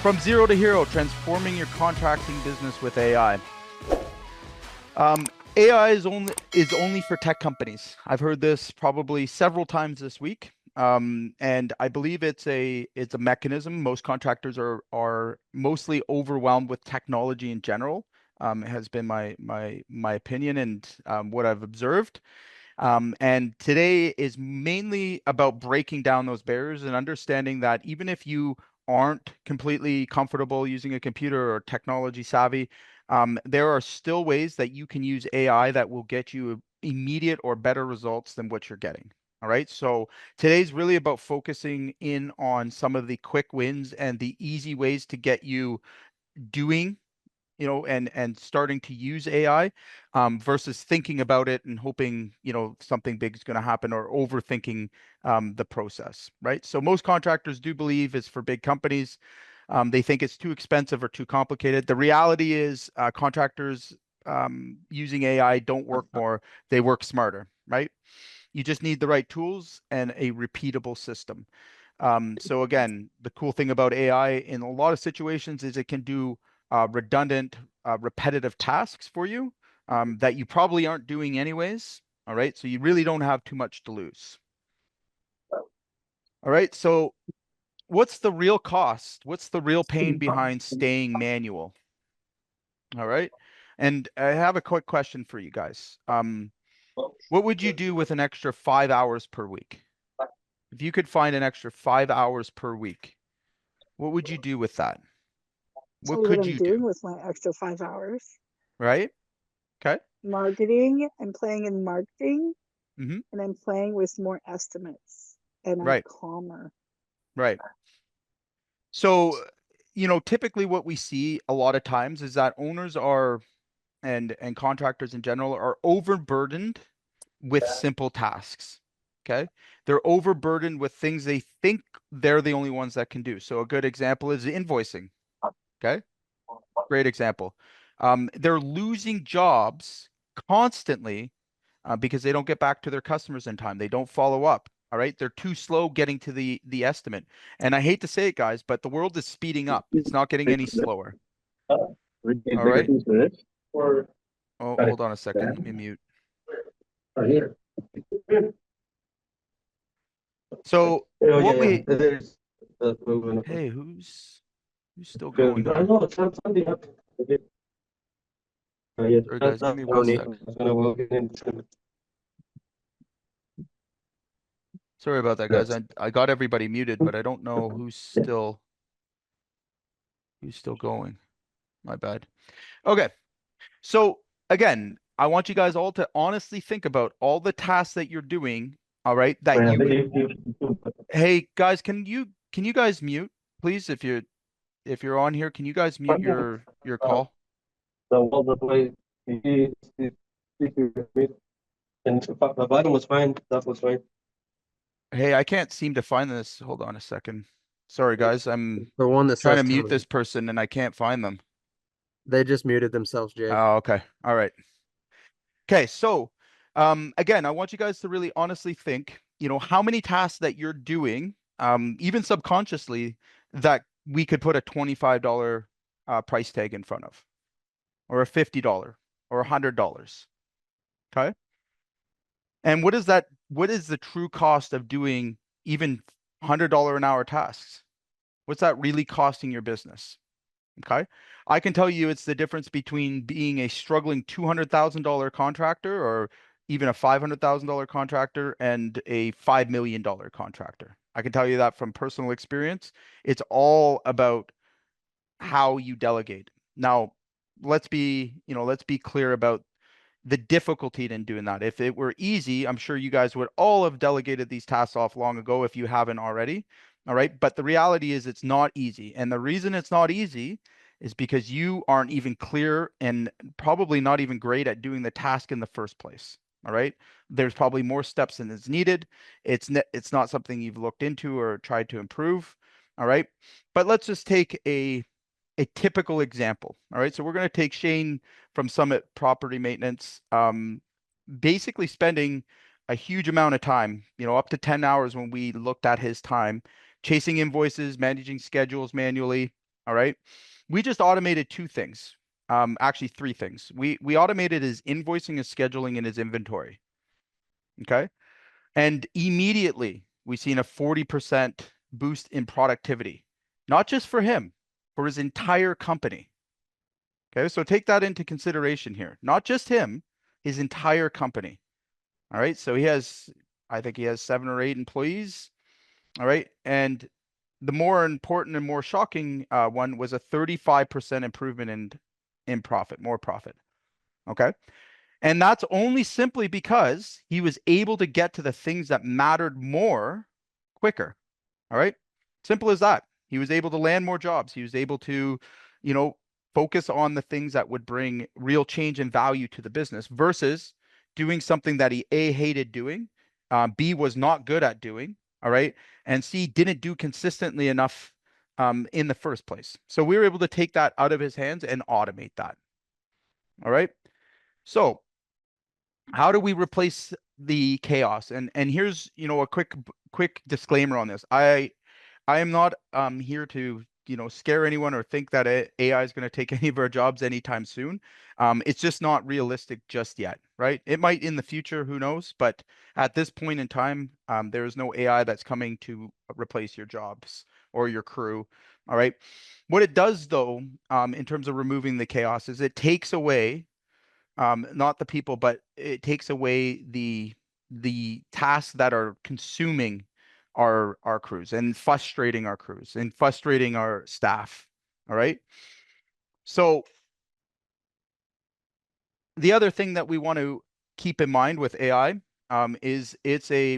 From zero to hero, transforming your contracting business with AI. AI is only for tech companies. I've heard this probably several times this week, and I believe it's a mechanism. Most contractors are mostly overwhelmed with technology in general. Has been my opinion and what I've observed. And today is mainly about breaking down those barriers and understanding that even if you aren't completely comfortable using a computer or technology savvy, there are still ways that you can use AI that will get you immediate or better results than what you're getting. All right. So today's really about focusing in on some of the quick wins and the easy ways to get you doing, and starting to use AI versus thinking about it and hoping, something big is going to happen or overthinking the process, right? So most contractors do believe it's for big companies. They think it's too expensive or too complicated. The reality is contractors using AI don't work more, they work smarter, right? You just need the right tools and a repeatable system. So again, the cool thing about AI in a lot of situations is it can do redundant, repetitive tasks for you that you probably aren't doing anyways. All right. So you really don't have too much to lose. All right. So what's the real cost? What's the real pain behind staying manual? All right. And I have a quick question for you guys. What would you do with an extra 5 hours per week? If you could find an extra 5 hours per week, what would you do with that? What could I'm you doing do? with my extra 5 hours. Right? Okay. Marketing. I'm playing in marketing, Mm-hmm. and I'm playing with more estimates, and I'm Right. calmer. Right. So, typically what we see a lot of times is that owners are and contractors in general are overburdened with simple tasks. Okay. They're overburdened with things they think they're the only ones that can do. So a good example is invoicing. Okay. Great example. They're losing jobs constantly because they don't get back to their customers in time. They don't follow up. All right. They're too slow getting to the estimate. And I hate to say it, guys, but the world is speeding up. It's not getting any slower. All right. Oh, hold on a second. Let me mute. So hey, who's still going there? Sorry, guys, give me 1 sec. Sorry about that, guys. I got everybody muted, but I don't know who's still going. My bad. Okay. So again, I want you guys all to honestly think about all the tasks that you're doing. All right, that you could. Hey guys, can you guys mute, please? If you're on here, can you guys mute your call? The bottom was fine. That was fine. Hey, I can't seem to find this. Hold on a second. Sorry, guys. I'm The one that trying says to mute Tony. this person and I can't find them. They just muted themselves, Jay. Oh, okay. All right. Okay, so again, I want you guys to really honestly think, how many tasks that you're doing, even subconsciously, that we could put a $25 price tag in front of, or a $50 or $100. Okay. And what is that? What is the true cost of doing even $100 an hour tasks? What's that really costing your business? Okay. I can tell you it's the difference between being a struggling $200,000 contractor or even a $500,000 contractor and a $5 million contractor. I can tell you that from personal experience. It's all about how you delegate. Now, let's be clear about the difficulty in doing that. If it were easy, I'm sure you guys would all have delegated these tasks off long ago if you haven't already. All right. But the reality is it's not easy. And the reason it's not easy is because you aren't even clear and probably not even great at doing the task in the first place. All right. There's probably more steps than is needed. It's not something you've looked into or tried to improve. All right. But let's just take a typical example. All right. So we're going to take Shane from Summit Property Maintenance, basically spending a huge amount of time, up to 10 hours when we looked at his time, chasing invoices, managing schedules manually, all right? We just automated two things. Actually three things. We automated his invoicing, his scheduling, and his inventory. Okay. And immediately we seen a 40% boost in productivity, not just for him, for his entire company. Okay. So take that into consideration here. Not just him, his entire company. All right. So I think he has 7 or 8 employees. All right. And the more important and more shocking one was a 35% improvement in profit, more profit. Okay. And that's only simply because he was able to get to the things that mattered more quicker. All right. Simple as that. He was able to land more jobs. He was able to, focus on the things that would bring real change and value to the business versus doing something that he A, hated doing, B, was not good at doing. All right. And C, didn't do consistently enough in the first place. So we were able to take that out of his hands and automate that. All right. So how do we replace the chaos? And here's, a quick disclaimer on this. I am not here to, scare anyone or think that AI is going to take any of our jobs anytime soon. It's just not realistic just yet, right? It might in the future, who knows? But at this point in time, there is no AI that's coming to replace your jobs or your crew. All right. What it does, though, in terms of removing the chaos, is it takes away not the people, but it takes away the tasks that are consuming our crews and frustrating our crews and frustrating our staff. All right. So the other thing that we want to keep in mind with AI is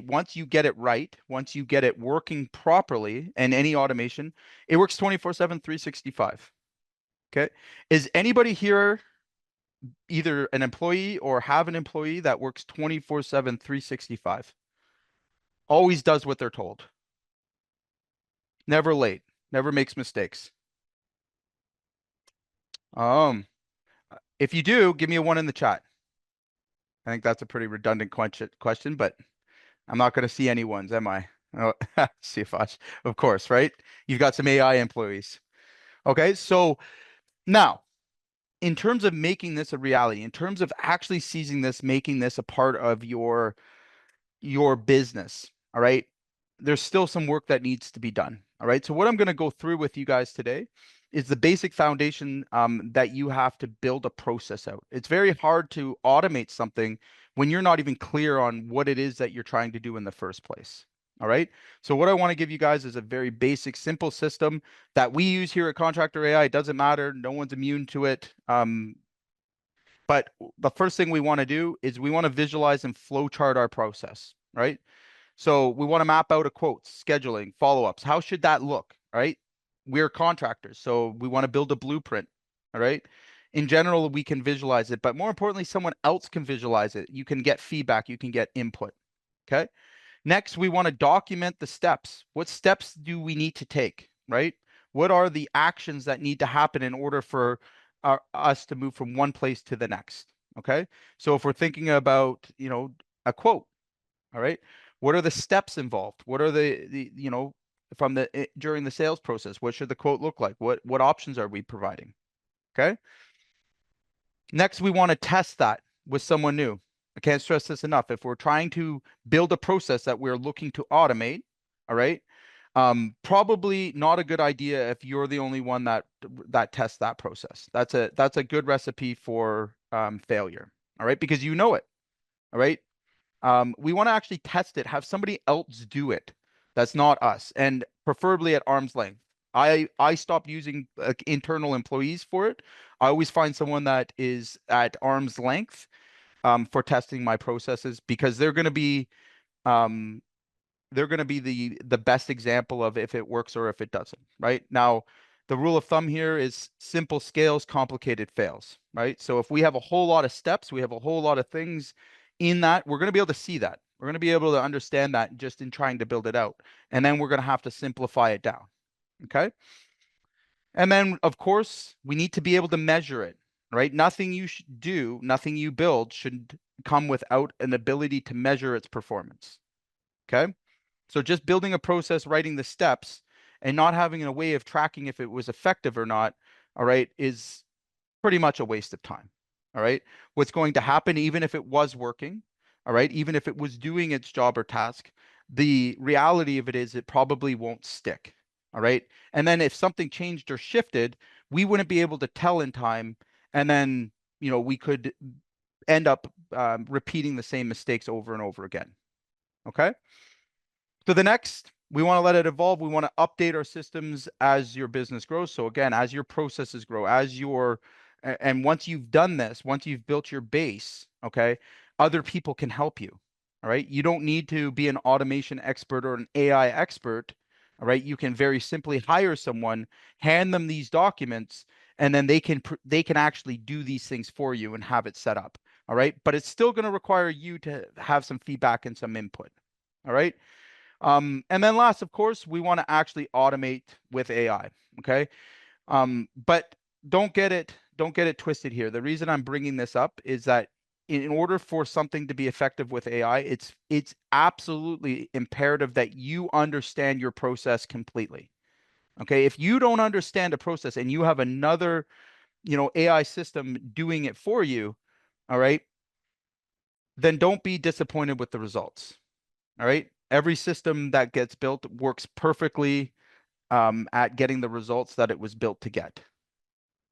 once you get it right, once you get it working properly, and any automation, it works 24/7, 365. Okay. Is anybody here either an employee or have an employee that works 24/7, 365? Always does what they're told. Never late, never makes mistakes. If you do, give me a 1 in the chat. I think that's a pretty redundant question, but I'm not going to see any ones, am I? Oh, 𝘂𝗎𝗍, of course, right? You've got some AI employees. Okay, so now, in terms of making this a reality, in terms of actually seizing this, making this a part of your business, all right, there's still some work that needs to be done. All right. So what I'm going to go through with you guys today is the basic foundation that you have to build a process out. It's very hard to automate something when you're not even clear on what it is that you're trying to do in the first place. All right. So what I want to give you guys is a very basic, simple system that we use here at Contractor AI. It doesn't matter. No one's immune to it. But the first thing we want to do is we want to visualize and flowchart our process, right? So we want to map out a quotes, scheduling, follow-ups. How should that look, right? We're contractors, so we want to build a blueprint, all right? In general, we can visualize it, but more importantly, someone else can visualize it. You can get feedback, you can get input, okay? Next, we want to document the steps. What steps do we need to take, right? What are the actions that need to happen in order for us to move from one place to the next, okay? So if we're thinking about, a quote, all right, what are the steps involved? What are the during the sales process? What should the quote look like? What options are we providing? Okay. Next, we want to test that with someone new. I can't stress this enough. If we're trying to build a process that we're looking to automate, all right, probably not a good idea if you're the only one that tests that process. That's a good recipe for failure. All right, because you know it. All right. We want to actually test it, have somebody else do it. That's not us, and preferably at arm's length. I stopped using internal employees for it. I always find someone that is at arm's length for testing my processes, because they're going to be the best example of if it works or if it doesn't. Right now, the rule of thumb here is simple scales, complicated fails. Right. So if we have a whole lot of steps, we have a whole lot of things in that, we're going to be able to see that. We're going to be able to understand that just in trying to build it out. And then we're going to have to simplify it down. Okay. And then, of course, we need to be able to measure it, right? Nothing you do, nothing you build should come without an ability to measure its performance. Okay. So just building a process, writing the steps, and not having a way of tracking if it was effective or not, all right, is pretty much a waste of time. All right. What's going to happen, even if it was working, all right, even if it was doing its job or task, the reality of it is it probably won't stick. All right. And then if something changed or shifted, we wouldn't be able to tell in time. And then, you know, we could end up repeating the same mistakes over and over again. Okay. So the next, we want to let it evolve. We want to update our systems as your business grows. So again, as your processes grow, and once you've done this, once you've built your base, okay, other people can help you. All right. You don't need to be an automation expert or an AI expert. All right. You can very simply hire someone, hand them these documents, and then they can actually do these things for you and have it set up. All right. But it's still going to require you to have some feedback and some input. All right. And then last, of course, we want to actually automate with AI. Okay. But don't get it twisted here. The reason I'm bringing this up is that in order for something to be effective with AI, it's absolutely imperative that you understand your process completely. Okay. If you don't understand a process and you have another, you know, AI system doing it for you, all right, then don't be disappointed with the results. All right. Every system that gets built works perfectly at getting the results that it was built to get.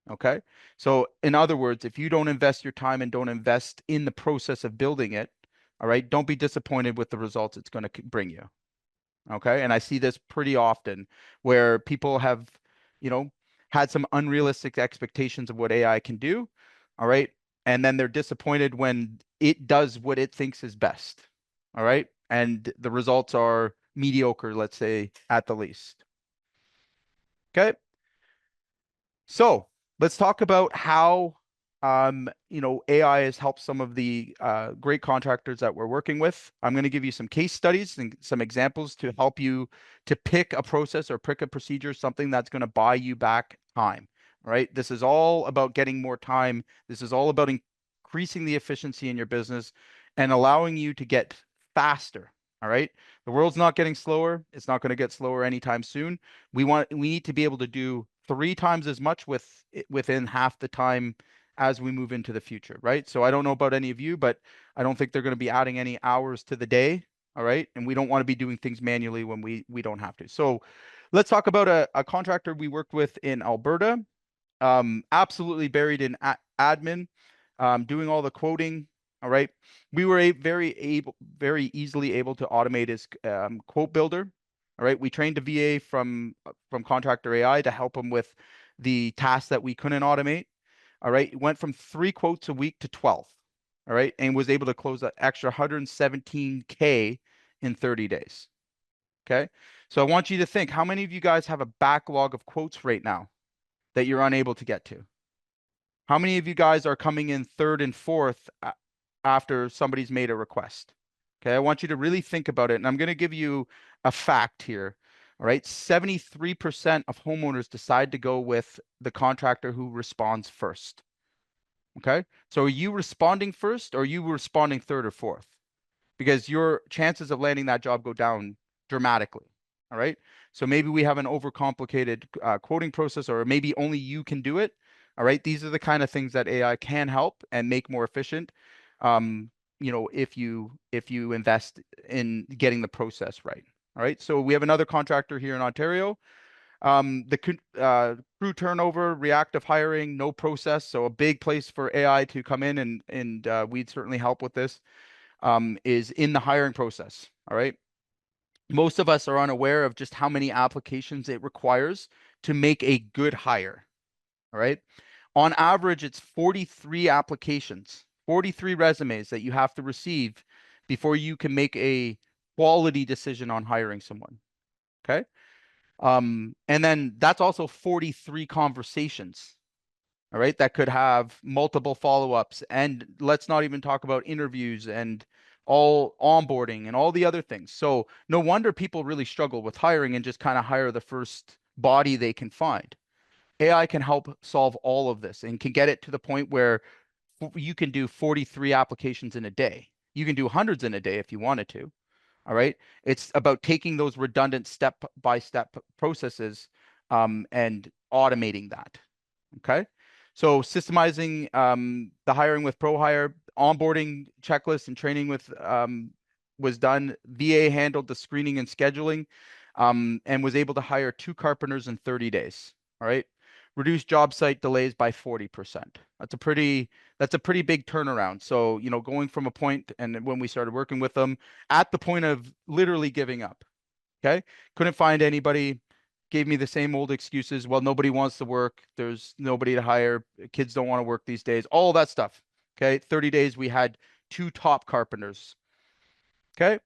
Okay. So in other words, if you don't invest your time and don't invest in the process of building it, all right, don't be disappointed with the results it's going to bring you. Okay. And I see this pretty often where people have, you know, had some unrealistic expectations of what AI can do. All right. And then they're disappointed when it does what it thinks is best. All right. And the results are mediocre, let's say, at the least. Okay. So let's talk about how, you know, AI has helped some of the great contractors that we're working with. I'm going to give you some case studies and some examples to help you to pick a process or pick a procedure, something that's going to buy you back time. All right. This is all about getting more time. This is all about increasing the efficiency in your business and allowing you to get faster. All right. The world's not getting slower. It's not going to get slower anytime soon. We need to be able to do 3 times as much within half the time as we move into the future, right? So I don't know about any of you, but I don't think they're going to be adding any hours to the day. All right. And we don't want to be doing things manually when we don't have to. So let's talk about a contractor we worked with in Alberta, absolutely buried in admin, doing all the quoting. All right. We were very easily able to automate his quote builder. All right. We trained a VA from Contractor AI to help him with the tasks that we couldn't automate. All right. It went from 3 quotes a week to 12. All right. And was able to close an extra 117K in 30 days. Okay. So I want you to think, how many of you guys have a backlog of quotes right now that you're unable to get to? How many of you guys are coming in 3rd and 4th after somebody's made a request? Okay, I want you to really think about it. And I'm going to give you a fact here. All right, 73% of homeowners decide to go with the contractor who responds first. Okay, so are you responding first or are you responding 3rd or 4th? Because your chances of landing that job go down dramatically. All right, so maybe we have an overcomplicated quoting process, or maybe only you can do it. All right, these are the kind of things that AI can help and make more efficient. You know, if you invest in getting the process right. All right. So we have another contractor here in Ontario. The crew turnover, reactive hiring, no process. So a big place for AI to come in and we'd certainly help with this, is in the hiring process. All right. Most of us are unaware of just how many applications it requires to make a good hire. All right. On average, it's 43 applications, 43 resumes that you have to receive before you can make a quality decision on hiring someone. Okay. And then that's also 43 conversations. All right. That could have multiple follow-ups, and let's not even talk about interviews and all onboarding and all the other things. So no wonder people really struggle with hiring and just kind of hire the first body they can find. AI can help solve all of this and can get it to the point where you can do 43 applications in a day. You can do hundreds in a day if you wanted to. All right. It's about taking those redundant step-by-step processes and automating that. Okay. So systemizing the hiring with ProHire, onboarding checklist and training with was done. VA handled the screening and scheduling and was able to hire 2 carpenters in 30 days. All right. Reduced job site delays by 40%. That's a pretty big turnaround. So, you know, going from a point, and when we started working with them, at the point of literally giving up. Okay. Couldn't find anybody, gave me the same old excuses. Well, nobody wants to work. There's nobody to hire. Kids don't want to work these days. All that stuff. Okay. 30 days, we had 2 top carpenters. Okay.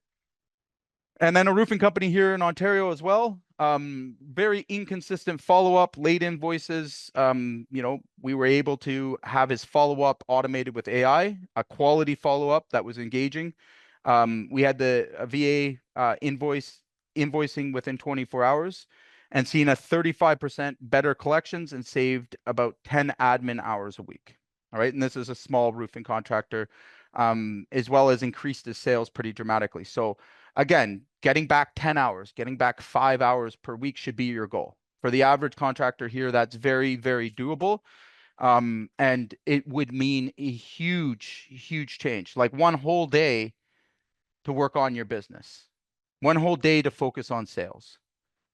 And then a roofing company here in Ontario as well. Very inconsistent follow-up, late invoices. You know, we were able to have his follow-up automated with AI, a quality follow-up that was engaging. We had the VA invoicing within 24 hours and seen a 35% better collections and saved about 10 admin hours a week. All right. And this is a small roofing contractor, as well as increased his sales pretty dramatically. So again, getting back 10 hours, getting back 5 hours per week should be your goal. For the average contractor here, that's very, very doable. And it would mean a huge, huge change, like 1 whole day to work on your business, 1 whole day to focus on sales,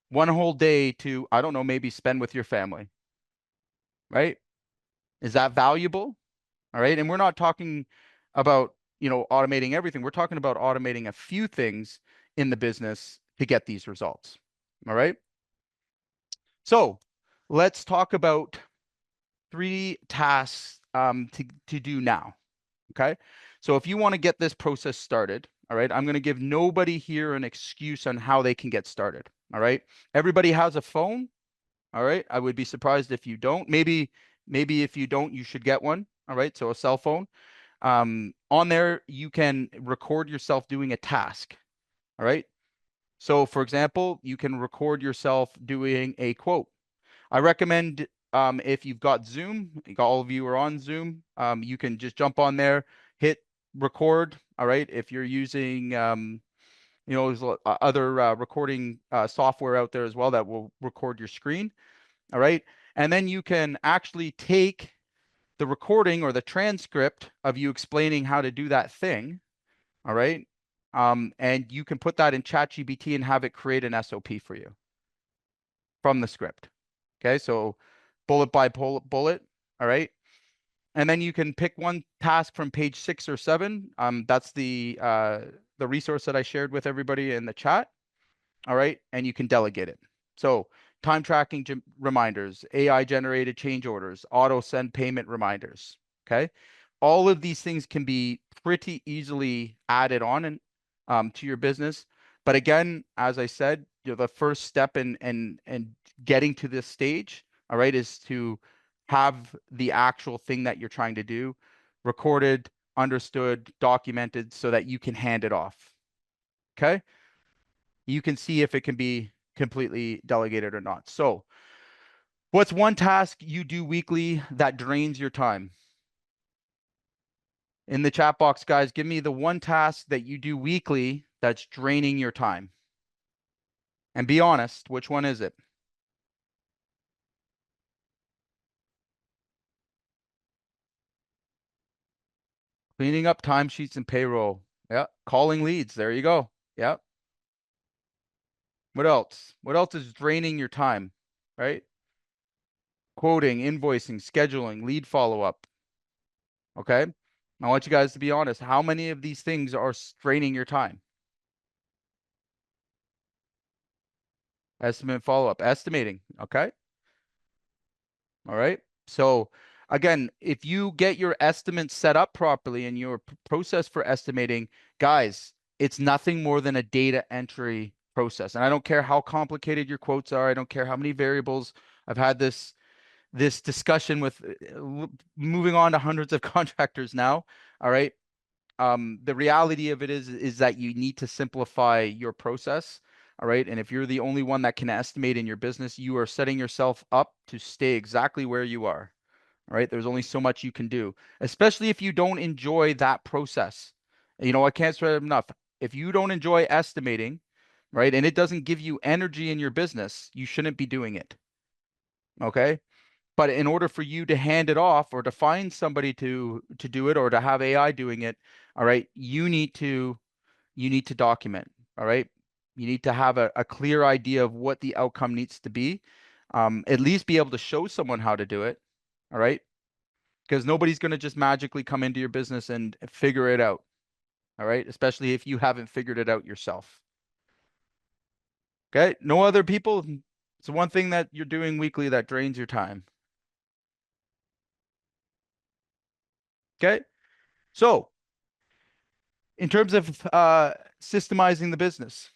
1 whole day to, I don't know, maybe spend with your family, right? Is that valuable? All right. And we're not talking about, you know, automating everything. We're talking about automating a few things in the business to get these results. All right. So let's talk about 3 tasks to do now. Okay. So if you want to get this process started, all right, I'm going to give nobody here an excuse on how they can get started. All right. Everybody has a phone. All right. I would be surprised if you don't. Maybe if you don't, you should get one. All right. So a cell phone. On there, you can record yourself doing a task. All right. So for example, you can record yourself doing a quote. I recommend if you've got Zoom, all of you are on Zoom, you can just jump on there, hit record. All right. If you're using, you know, there's other recording software out there as well that will record your screen. All right. And then you can actually take the recording or the transcript of you explaining how to do that thing. All right. And you can put that in ChatGPT and have it create an SOP for you from the script. Okay. So bullet by bullet. All right. And then you can pick one task from page 6 or 7. That's the resource that I shared with everybody in the chat. All right. And you can delegate it. So time tracking reminders, AI generated change orders, auto send payment reminders. Okay. All of these things can be pretty easily added on and to your business. But again, as I said, you know, the first step in getting to this stage, all right, is to have the actual thing that you're trying to do recorded, understood, documented so that you can hand it off. Okay. You can see if it can be completely delegated or not. So what's one task you do weekly that drains your time? In the chat box, guys, give me the one task that you do weekly that's draining your time. And be honest, which one is it? Cleaning up timesheets and payroll. Yeah. Calling leads. There you go. Yeah. What else? What else is draining your time? Right? Quoting, invoicing, scheduling, lead follow-up. Okay. I want you guys to be honest. How many of these things are draining your time? Estimate follow-up, estimating. Okay. All right. So again, if you get your estimates set up properly and your process for estimating, guys, it's nothing more than a data entry process. And I don't care how complicated your quotes are. I don't care how many variables. I've had this discussion with moving on to hundreds of contractors now. All right. The reality of it is that you need to simplify your process. All right. And if you're the only one that can estimate in your business, you are setting yourself up to stay exactly where you are. All right. There's only so much you can do, especially if you don't enjoy that process. You know, I can't stress it enough. If you don't enjoy estimating, right, and it doesn't give you energy in your business, you shouldn't be doing it. Okay. But in order for you to hand it off or to find somebody to do it or to have AI doing it, all right, you need to document. All right. You need to have a clear idea of what the outcome needs to be. At least be able to show someone how to do it. All right. Because nobody's going to just magically come into your business and figure it out. All right. Especially if you haven't figured it out yourself. Okay. No other people. It's one thing that you're doing weekly that drains your time. Okay. So in terms of systemizing the business,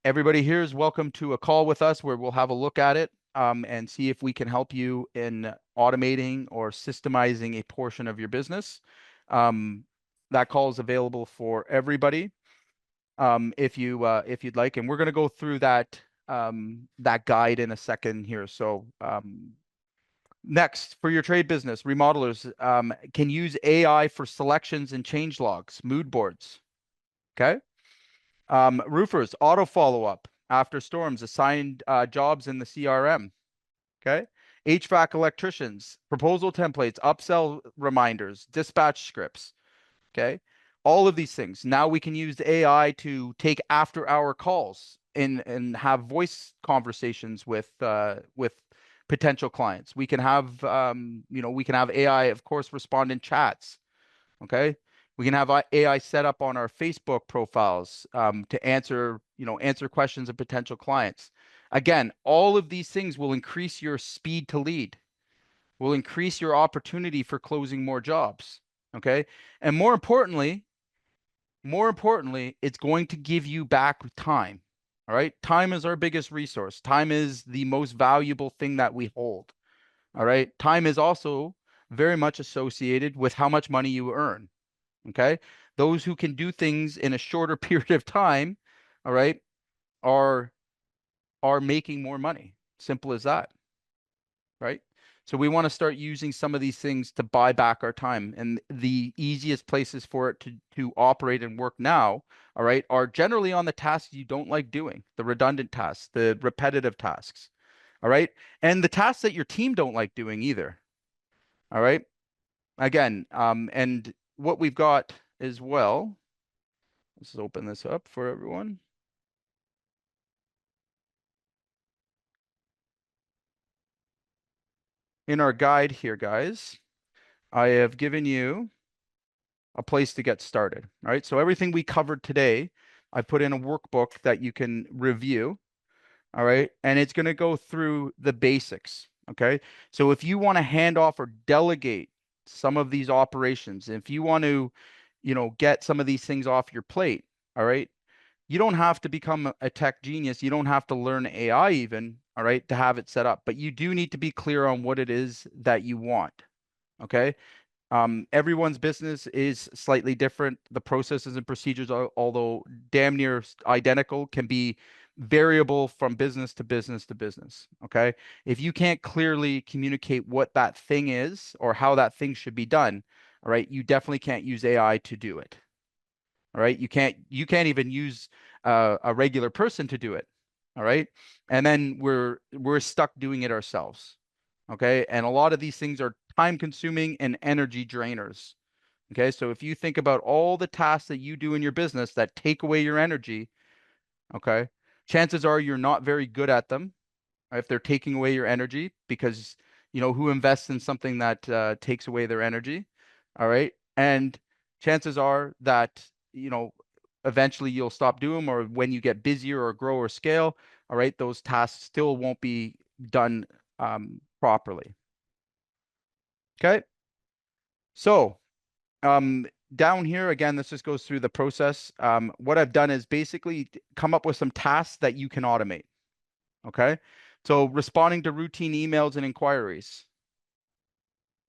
everybody here is welcome to a call with us where we'll have a look at it and see if we can help you in automating or systemizing a portion of your business. That call is available for everybody if you'd like, and we're going to go through that guide in a second here. So next, for your trade business, remodelers can use AI for selections and change logs, mood boards. Okay. Roofers, auto follow-up after storms, assigned jobs in the CRM. Okay. HVAC electricians, proposal templates, upsell reminders, dispatch scripts. Okay. All of these things. Now we can use AI to take after-hour calls and have voice conversations with potential clients. We can have we can have AI, of course, respond in chats. Okay. We can have AI set up on our Facebook profiles to answer questions of potential clients. Again, all of these things will increase your speed to lead, will increase your opportunity for closing more jobs. Okay. And more importantly, it's going to give you back time. All right. Time is our biggest resource. Time is the most valuable thing that we hold. All right. Time is also very much associated with how much money you earn. Okay. Those who can do things in a shorter period of time, all right, are making more money. Simple as that. Right. So we want to start using some of these things to buy back our time. And the easiest places for it to operate and work now, all right, are generally on the tasks you don't like doing, the redundant tasks, the repetitive tasks. All right. And the tasks that your team don't like doing either. All right. Again, and what we've got as well, let's open this up for everyone. In our guide here, guys, I have given you a place to get started. All right. So everything we covered today, I put in a workbook that you can review. All right. And it's going to go through the basics. Okay. So if you want to hand off or delegate some of these operations, if you want to, get some of these things off your plate, all right, you don't have to become a tech genius. You don't have to learn AI even, all right, to have it set up, but you do need to be clear on what it is that you want. Okay. Everyone's business is slightly different. The processes and procedures, although damn near identical, can be variable from business to business to business. Okay. If you can't clearly communicate what that thing is or how that thing should be done, all right, you definitely can't use AI to do it. All right. You can't even use a regular person to do it. All right. And then we're stuck doing it ourselves. Okay. And a lot of these things are time consuming and energy drainers. Okay. So if you think about all the tasks that you do in your business that take away your energy, okay, chances are you're not very good at them if they're taking away your energy, because who invests in something that takes away their energy. All right. And chances are that, eventually you'll stop doing them, or when you get busier or grow or scale, all right, those tasks still won't be done properly. Okay. So down here, again, this just goes through the process. What I've done is basically come up with some tasks that you can automate. Okay. So responding to routine emails and inquiries.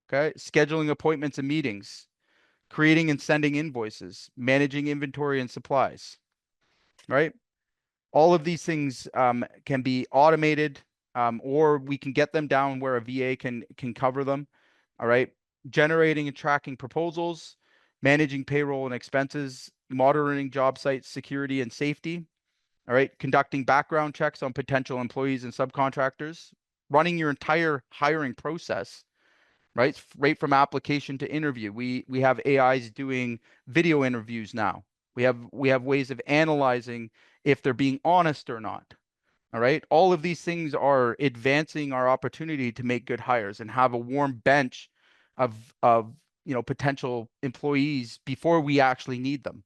Okay. Scheduling appointments and meetings, creating and sending invoices, managing inventory and supplies. Right. All of these things can be automated, or we can get them down where a VA can cover them. All right. Generating and tracking proposals, managing payroll and expenses, monitoring job site security and safety, all right, conducting background checks on potential employees and subcontractors, running your entire hiring process, right from application to interview. We have AIs doing video interviews now. We have ways of analyzing if they're being honest or not. All right. All of these things are advancing our opportunity to make good hires and have a warm bench of potential employees before we actually need them.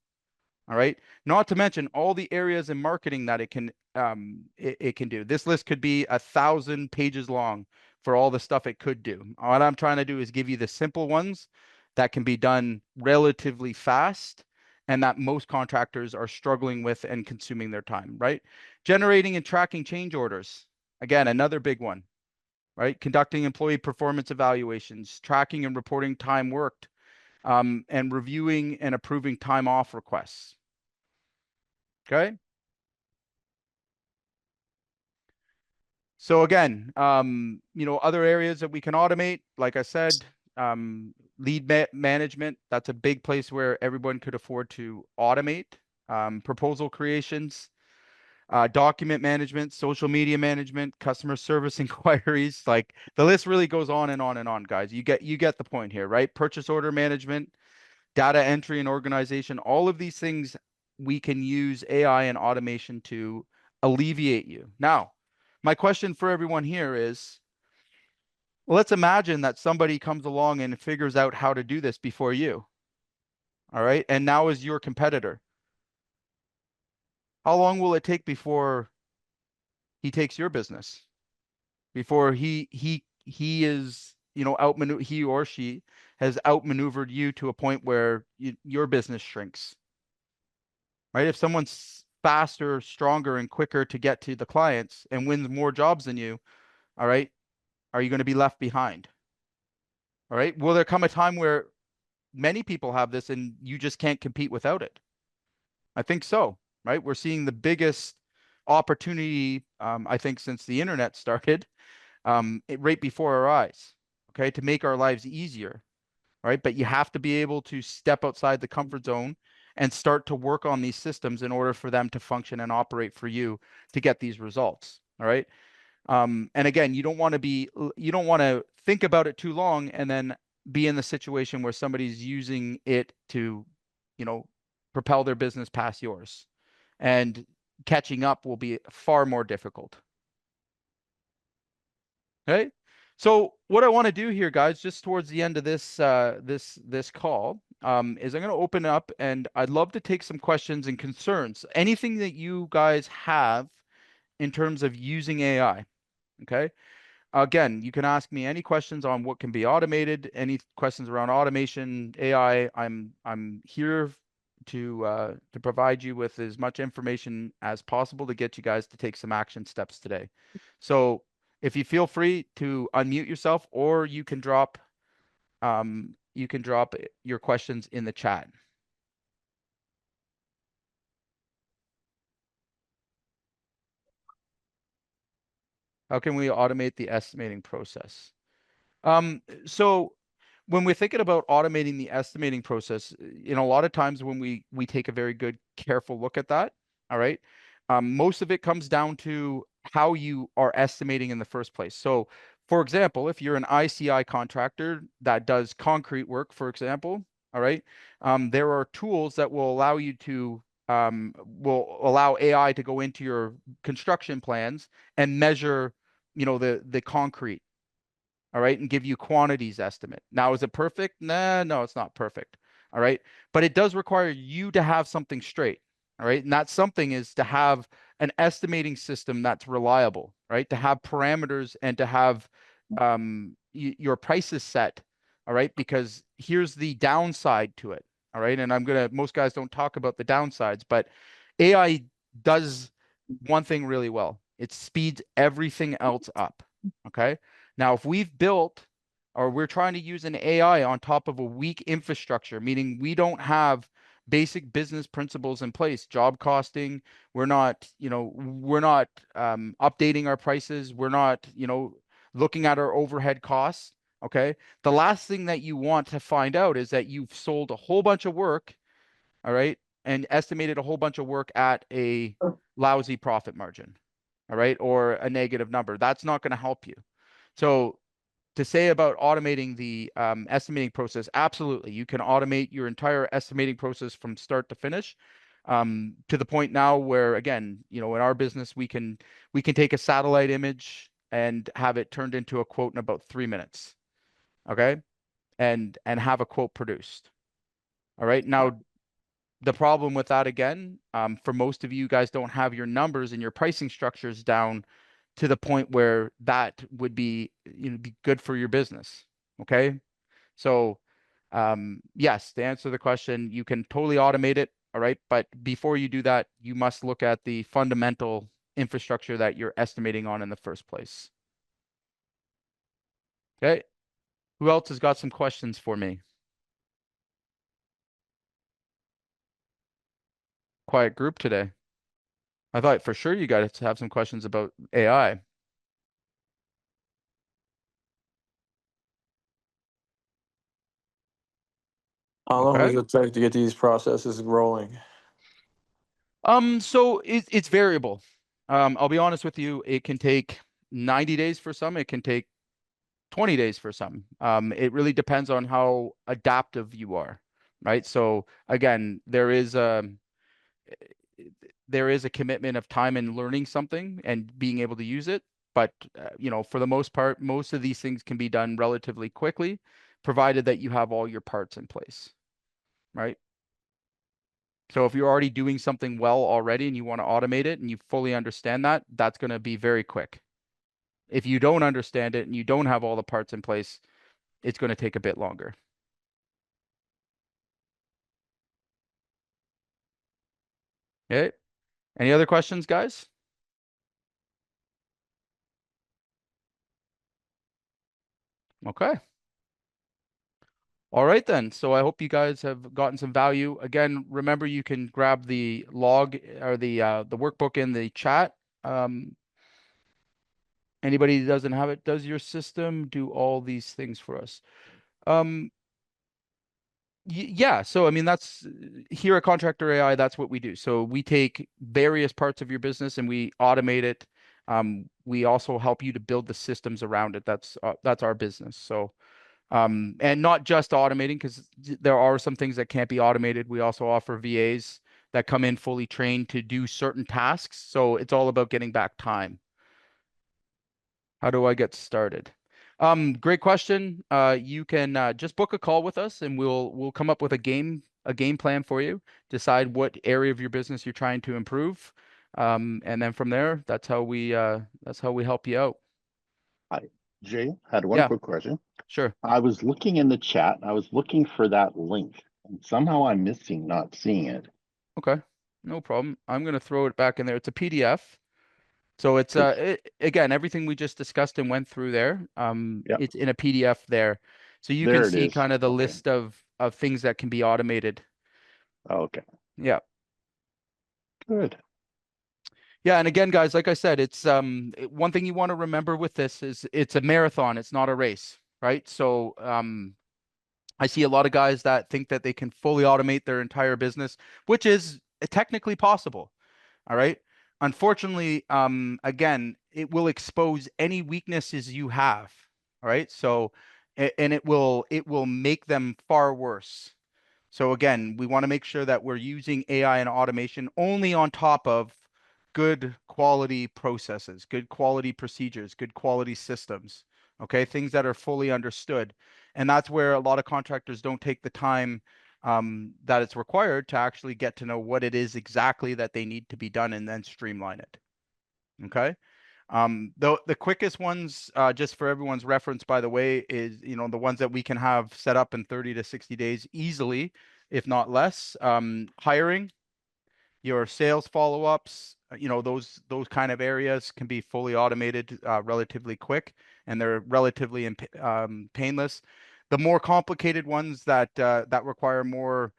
All right. Not to mention all the areas in marketing that it can do. This list could be 1,000 pages long for all the stuff it could do. What I'm trying to do is give you the simple ones that can be done relatively fast and that most contractors are struggling with and consuming their time, right? Generating and tracking change orders. Again, another big one, right? Conducting employee performance evaluations, tracking and reporting time worked, and reviewing and approving time off requests. Okay. So again, other areas that we can automate, like I said, lead management, that's a big place where everyone could afford to automate. Proposal creations, document management, social media management, customer service inquiries. Like the list really goes on and on and on, guys. You get the point here, right? Purchase order management, data entry and organization, all of these things we can use AI and automation to alleviate you. Now, my question for everyone here is, let's imagine that somebody comes along and figures out how to do this before you. All right. And now is your competitor. How long will it take before he takes your business? Before he is, he or she has outmaneuvered you to a point where your business shrinks. Right? If someone's faster, stronger, and quicker to get to the clients and wins more jobs than you, all right, are you going to be left behind? All right. Will there come a time where many people have this and you just can't compete without it? I think so. Right. We're seeing the biggest opportunity, I think, since the internet started, right before our eyes. Okay. To make our lives easier. Right. But you have to be able to step outside the comfort zone and start to work on these systems in order for them to function and operate for you to get these results. All right. And again, you don't want to think about it too long and then be in the situation where somebody's using it to, propel their business past yours, and catching up will be far more difficult. Okay. So what I want to do here, guys, just towards the end of this this call, is I'm going to open up and I'd love to take some questions and concerns. Anything that you guys have in terms of using AI. Okay. Again, you can ask me any questions on what can be automated, any questions around automation, AI. I'm here to provide you with as much information as possible to get you guys to take some action steps today. So if you feel free to unmute yourself, or you can drop your questions in the chat. How can we automate the estimating process? So when we're thinking about automating the estimating process, a lot of times when we take a very good, careful look at that, all right, most of it comes down to how you are estimating in the first place. So, for example, if you're an ICI contractor that does concrete work, for example, all right, there are tools that will allow you to will allow AI to go into your construction plans and measure, the concrete. All right, and give you quantities estimate. Now, is it perfect? Nah, no, it's not perfect. All right, but it does require you to have something straight. All right, and that something is to have an estimating system that's reliable, right? To have parameters and to have your prices set. All right, because here's the downside to it. All right, and most guys don't talk about the downsides, but AI does one thing really well. It speeds everything else up. Okay. Now, if we've built, or we're trying to use an AI on top of a weak infrastructure, meaning we don't have basic business principles in place, job costing, we're not updating our prices, we're not, looking at our overhead costs. Okay. The last thing that you want to find out is that you've sold a whole bunch of work, all right, and estimated a whole bunch of work at a lousy profit margin, all right, or a negative number. That's not going to help you. So to say about automating the estimating process, absolutely, you can automate your entire estimating process from start to finish, to the point now where, again, in our business, we can take a satellite image and have it turned into a quote in about 3 minutes, okay, and have a quote produced. All right, now the problem with that, again, for most of you guys don't have your numbers and your pricing structures down to the point where that would be, be good for your business. Okay. So, yes, to answer the question, you can totally automate it. All right. But before you do that, you must look at the fundamental infrastructure that you're estimating on in the first place. Okay. Who else has got some questions for me? Quiet group today. I thought for sure you guys have some questions about AI. How long does Okay. it take to get these processes rolling? So it's variable. I'll be honest with you, it can take 90 days for some, it can take 20 days for some. It really depends on how adaptive you are, right? So again, there is a commitment of time in learning something and being able to use it. But for the most part, most of these things can be done relatively quickly, provided that you have all your parts in place, right? So if you're already doing something well already and you want to automate it and you fully understand that, that's going to be very quick. If you don't understand it and you don't have all the parts in place, it's going to take a bit longer. Okay. Any other questions, guys? Okay. All right then. So I hope you guys have gotten some value. Again, remember you can grab the log or the workbook in the chat. Anybody who doesn't have it, does your system do all these things for us? Yeah. So, I mean, that's here at Contractor AI, that's what we do. So we take various parts of your business and we automate it. We also help you to build the systems around it. That's our business. So, and not just automating, because there are some things that can't be automated. We also offer VAs that come in fully trained to do certain tasks. So it's all about getting back time. How do I get started? Great question. You can just book a call with us and we'll come up with a game plan for you, decide what area of your business you're trying to improve. And then from there, that's how we help you out. Hi, Jay, had one Yeah. quick question. Sure. I was looking in the chat, I was looking for that link, and somehow I'm not seeing it. Okay. No problem. I'm going to throw it back in there. It's a PDF. So it's Good. again, everything we just discussed and went through there. Yep. It's in a PDF there. So you There can it see is. kind of the Okay. list of things that can be automated. Okay, Yeah. good. Yeah, and again, guys, like I said, it's one thing you want to remember with this is it's a marathon, it's not a race, right? So I see a lot of guys that think that they can fully automate their entire business, which is technically possible. All right. Unfortunately, again, it will expose any weaknesses you have. All right. So, and it will make them far worse. So again, we want to make sure that we're using AI and automation only on top of good quality processes, good quality procedures, good quality systems. Okay, things that are fully understood. And that's where a lot of contractors don't take the time that it's required to actually get to know what it is exactly that they need to be done and then streamline it. Okay. The quickest ones, just for everyone's reference, by the way, is, the ones that we can have set up in 30 to 60 days easily, if not less. Hiring, your sales follow-ups, those kind of areas can be fully automated relatively quick, and they're relatively painless. The more complicated ones that require more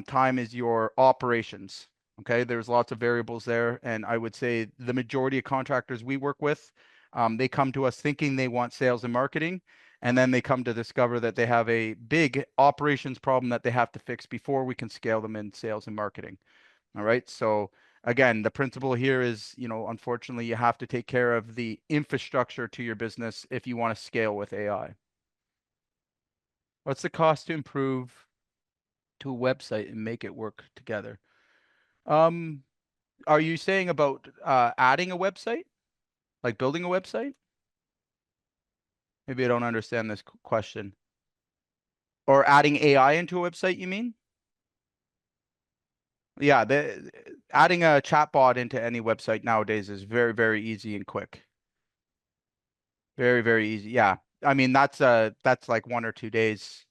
time is your operations. Okay, there's lots of variables there, and I would say the majority of contractors we work with, they come to us thinking they want sales and marketing, and then they come to discover that they have a big operations problem that they have to fix before we can scale them in sales and marketing. All right. So again, the principle here is, unfortunately, you have to take care of the infrastructure to your business if you want to scale with AI. What's the cost to improve to a website and make it work together? Are you saying about adding a website, like building a website? Maybe I don't understand this question. Or adding AI into a website, you mean? Yeah, adding a chatbot into any website nowadays is very, very easy and quick. Very, very easy. Yeah. I mean, that's like 1 or 2 days,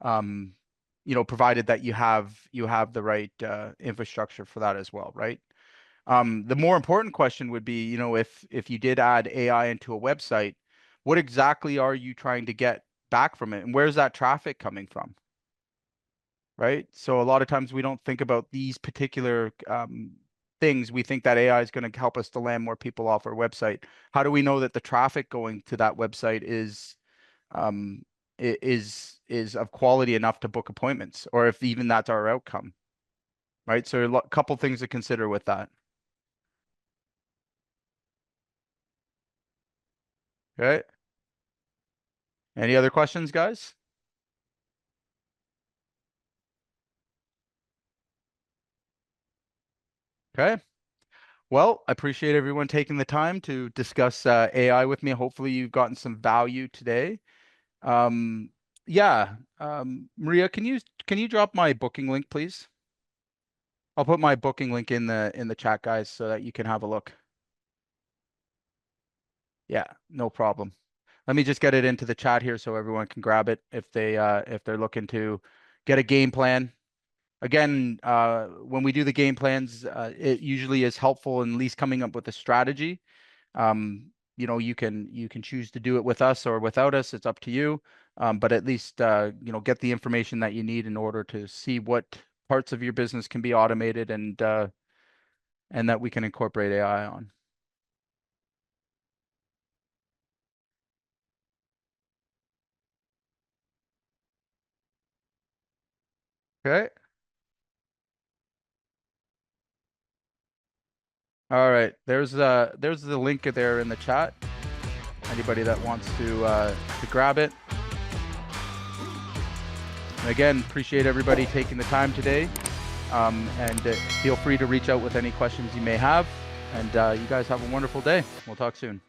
provided that you have the right infrastructure for that as well, right? The more important question would be, if you did add AI into a website, what exactly are you trying to get back from it? And where's that traffic coming from? Right? So a lot of times we don't think about these particular things. We think that AI is going to help us to land more people off our website. How do we know that the traffic going to that website is of quality enough to book appointments, or if even that's our outcome? Right? So a couple things to consider with that. Okay. Any other questions, guys? Okay. Well, I appreciate everyone taking the time to discuss AI with me. Hopefully you've gotten some value today. Yeah. Maria, can you drop my booking link, please? I'll put my booking link in the chat, guys, so that you can have a look. Yeah, no problem. Let me just get it into the chat here so everyone can grab it if they're looking to get a game plan. Again, when we do the game plans, it usually is helpful in at least coming up with a strategy. You can choose to do it with us or without us. It's up to you. But at least get the information that you need in order to see what parts of your business can be automated and that we can incorporate AI on. Okay. All right. There's the link there in the chat. Anybody that wants to grab it. And again, appreciate everybody taking the time today. And feel free to reach out with any questions you may have. And you guys have a wonderful day. We'll talk soon.